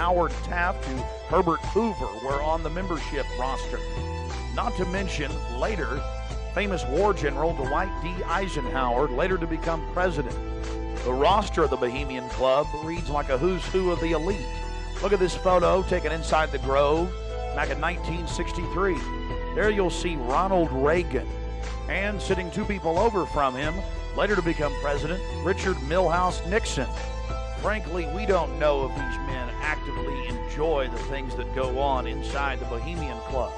Howard Taft to Herbert Hoover were on the membership roster. Not to mention, later, famous war general Dwight D. Eisenhower, later to become president. The roster of the Bohemian Club reads like a who's who of the elite. Look at this photo taken inside the Grove back in 1963. There you'll see Ronald Reagan, and sitting two people over from him, later to become president, Richard Milhouse Nixon. Frankly, we don't know if these men actively enjoy the things that go on inside the Bohemian Club.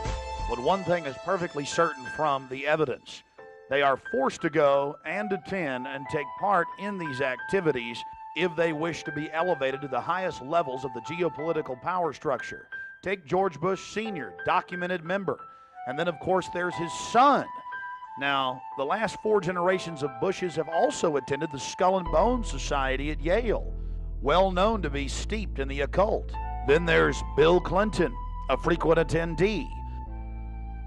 But one thing is perfectly certain from the evidence. They are forced to go and attend and take part in these activities if they wish to be elevated to the highest levels of the geopolitical power structure. Take George Bush Sr., documented member. And then, of course, there's his son. Now, the last four generations of Bushes have also attended the Skull and Bones Society at Yale, well known to be steeped in the occult. Then there's Bill Clinton, a frequent attendee.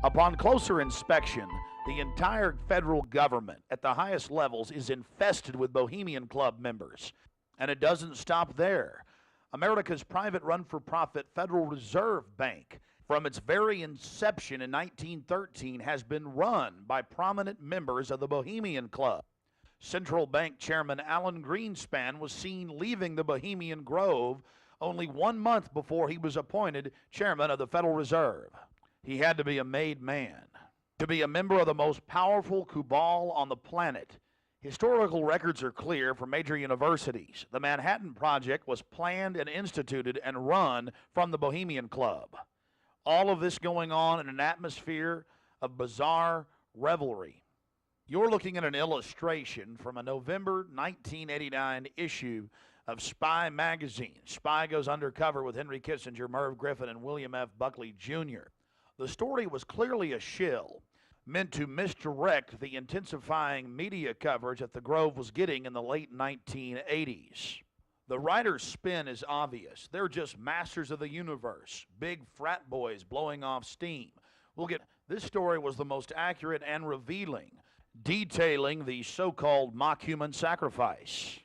Upon closer inspection, the entire federal government at the highest levels is infested with Bohemian Club members. And it doesn't stop there. America's private run-for-profit Federal Reserve Bank, from its very inception in 1913, has been run by prominent members of the Bohemian Club. Central Bank Chairman Alan Greenspan was seen leaving the Bohemian Grove only 1 month before he was appointed chairman of the Federal Reserve. He had to be a made man to be a member of the most powerful cabal on the planet. Historical records are clear from major universities. The Manhattan Project was planned and instituted and run from the Bohemian Club. All of this going on in an atmosphere of bizarre revelry. You're looking at an illustration from a November 1989 issue of Spy magazine. Spy goes undercover with Henry Kissinger, Merv Griffin, and William F. Buckley Jr. The story was clearly a shill, meant to misdirect the intensifying media coverage that the Grove was getting in the late 1980s. The writer's spin is obvious. They're just masters of the universe, big frat boys blowing off steam. This story was the most accurate and revealing, detailing the so-called mock human sacrifice.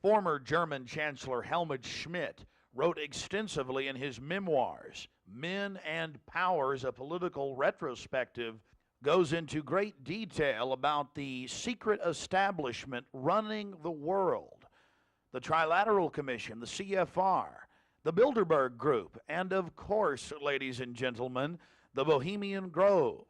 Former German Chancellor Helmut Schmidt wrote extensively in his memoirs, Men and Powers, a Political Retrospective, goes into great detail about the secret establishment running the world, the Trilateral Commission, the CFR, the Bilderberg Group, and of course, ladies and gentlemen, the Bohemian Grove.